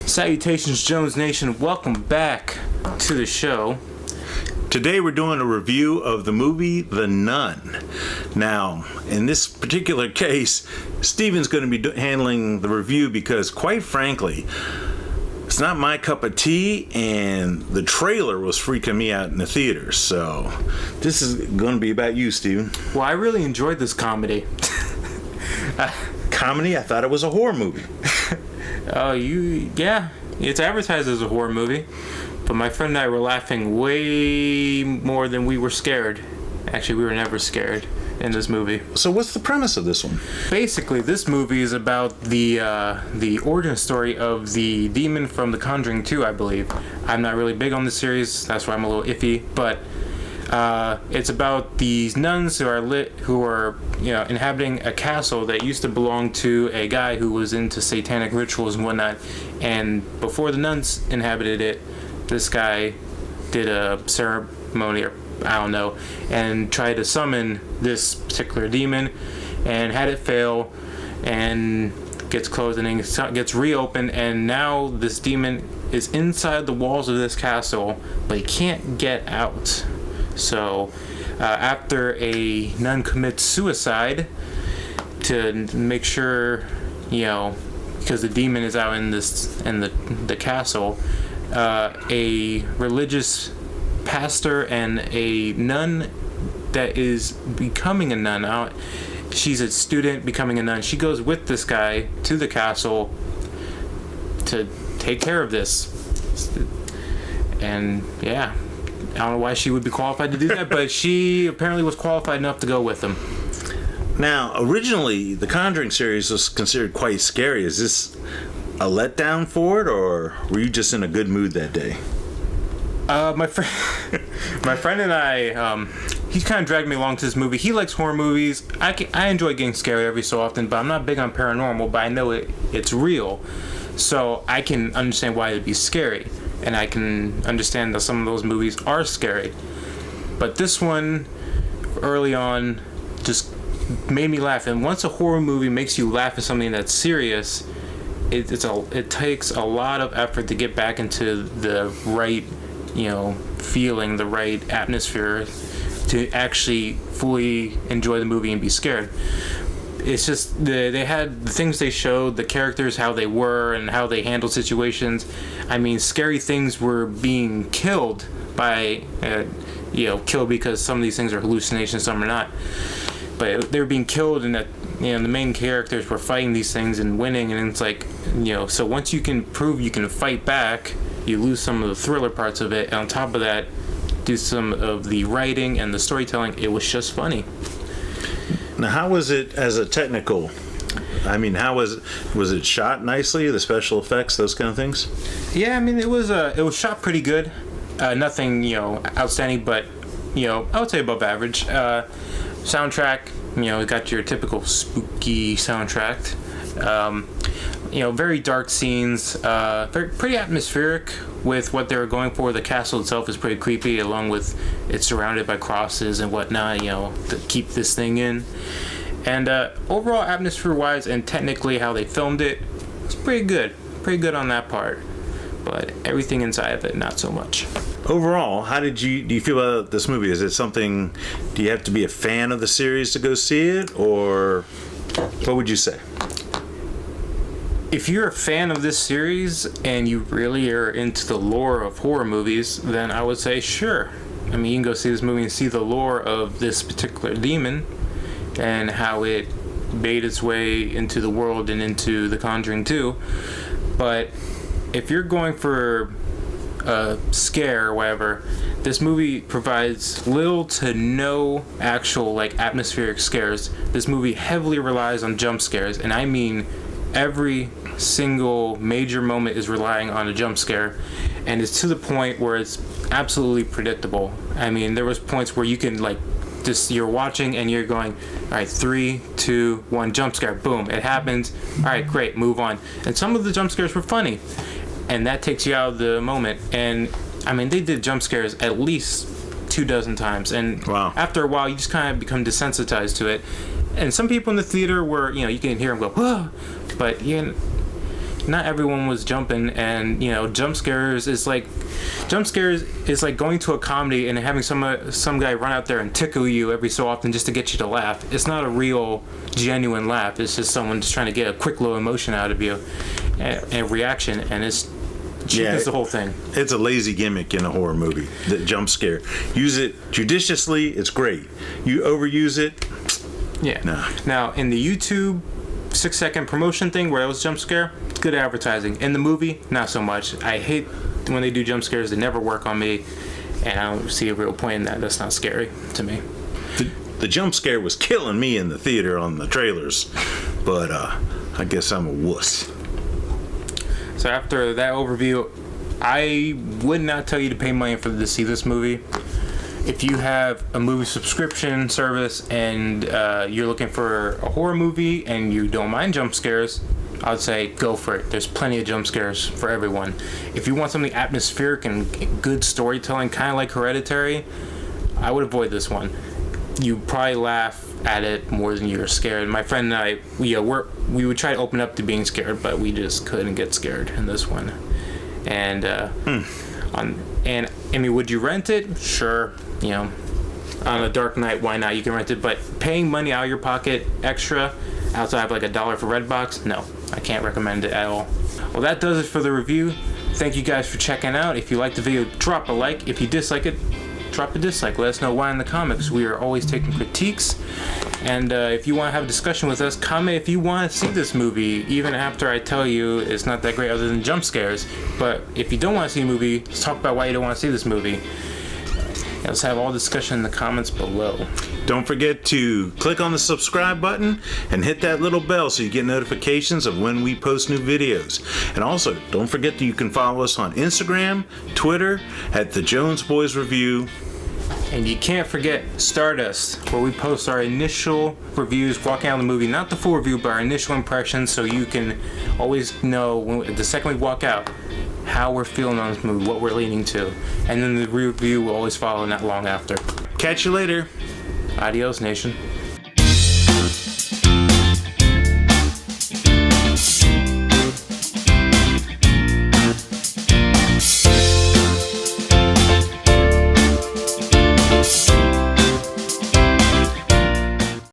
Salutations, Jones Nation. Welcome back to the show. Today we're doing a review of the movie The Nun. Now, in this particular case, Steven's going to be handling the review because, quite frankly, it's not my cup of tea, and the trailer was freaking me out in the theater. So, this is going to be about you, Steven. Well, I really enjoyed this comedy. Comedy? I thought it was a horror movie. Yeah, it's advertised as a horror movie, but my friend and I were laughing way more than we were scared. Actually, we were never scared in this movie. So what's the premise of this one? Basically, this movie is about the origin story of the demon from The Conjuring 2, I believe. I'm not really big on the series, that's why I'm a little iffy, but it's about these nuns who are inhabiting a castle that used to belong to a guy who was into satanic rituals and whatnot. And before the nuns inhabited it, this guy did a ceremony, or I don't know, and tried to summon this particular demon, and had it fail, and gets closed, and then gets reopened, and now this demon is inside the walls of this castle, but he can't get out. So, after a nun commits suicide to make sure, because the demon is out in the castle, a religious pastor and a nun that is becoming a nun. She's a student becoming a nun. She goes with this guy to the castle to take care of this. And yeah. I don't know why she would be qualified to do that, but she apparently was qualified enough to go with him. Now, originally, the Conjuring series was considered quite scary. Is this a letdown for it, or were you just in a good mood that day? My friend and I, he kind of dragged me along to this movie. He likes horror movies. I enjoy getting scared every so often, but I'm not big on paranormal, but I know it's real. So I can understand why it'd be scary. And I can understand that some of those movies are scary. But this one, early on, just made me laugh. And once a horror movie makes you laugh at something that's serious, it takes a lot of effort to get back into the right, feeling, the right atmosphere to actually fully enjoy the movie and be scared. It's just they had the things they showed, the characters, how they were and how they handled situations. I mean, scary things were being killed by, killed because some of these things are hallucinations, some are not. But they were being killed, and that the main characters were fighting these things and winning. And it's like, so once you can prove you can fight back, you lose some of the thriller parts of it. And on top of that, do some of the writing and the storytelling. It was just funny. Now, how was it as a technical? I mean, how was it shot nicely? The special effects, those kind of things. Yeah, I mean, it was shot pretty good. Nothing outstanding, but I would say above average. Soundtrack, it got your typical spooky soundtrack. Very dark scenes. Pretty atmospheric with what they were going for. The castle itself is pretty creepy, along with it's surrounded by crosses and whatnot, to keep this thing in. And overall, atmosphere-wise and technically how they filmed it, it's pretty good. Pretty good on that part. But everything inside of it, not so much. Overall, how do you feel about this movie? Is it something, do you have to be a fan of the series to go see it, or what would you say? If you're a fan of this series and you really are into the lore of horror movies, then I would say sure. I mean, you can go see this movie and see the lore of this particular demon and how it made its way into the world and into The Conjuring 2. But if you're going for a scare or whatever, this movie provides little to no actual atmospheric scares. This movie heavily relies on jump scares, and I mean every single major moment is relying on a jump scare, and it's to the point where it's absolutely predictable. I mean, there was points where you can you're watching and you're going, all right, 3, 2, 1, jump scare, boom, it happens, all right, great, move on. And some of the jump scares were funny, and that takes you out of the moment. And I mean, they did jump scares at least 24 times, and wow. After a while you just kind of become desensitized to it. And some people in the theater were, you can hear them go, whoa, but not everyone was jumping, and jump scares is like going to a comedy and having some guy run out there and tickle you every so often just to get you to laugh. It's not a real genuine laugh. It's just someone just trying to get a quick little emotion out of you and a reaction, and it's cheapens the whole thing. It's a lazy gimmick in a horror movie, the jump scare. Use it judiciously, it's great. You overuse it, nah. Now, in the YouTube 6-second promotion thing where that was jump scare, it's good advertising. In the movie, not so much. I hate when they do jump scares. They never work on me, and I don't see a real point in that. That's not scary to me. The jump scare was killing me in the theater on the trailers, but I guess I'm a wuss. So after that overview, I would not tell you to pay money to see this movie. If you have a movie subscription service and you're looking for a horror movie and you don't mind jump scares, I would say go for it. There's plenty of jump scares for everyone. If you want something atmospheric and good storytelling, kind of like Hereditary, I would avoid this one. You probably laugh at it more than you're scared. My friend and I, we would try to open up to being scared, but we just couldn't get scared in this one. And and I mean, would you rent it? Sure, on a dark night, why not? You can rent it, but paying money out of your pocket extra outside of like $1 for Redbox, no, I can't recommend it at all. Well, that does it for the review. Thank you guys for checking out. If you liked the video, drop a like. If you dislike it, drop a dislike. Let us know why in the comments. We are always taking critiques. And if you want to have a discussion with us, comment if you want to see this movie, even after I tell you it's not that great other than jump scares. But if you don't want to see a movie, let's talk about why you don't want to see this movie. And let's have all discussion in the comments below. Don't forget to click on the subscribe button and hit that little bell so you get notifications of when we post new videos. And also, don't forget that you can follow us on Instagram, Twitter, at The Jones Boys Review. And you can't forget Stardust, where we post our initial reviews walking out of the movie. Not the full review, but our initial impressions, so you can always know the second we walk out how we're feeling on this movie, what we're leaning to. And then the review will always follow not long after. Catch you later. Adios, nation.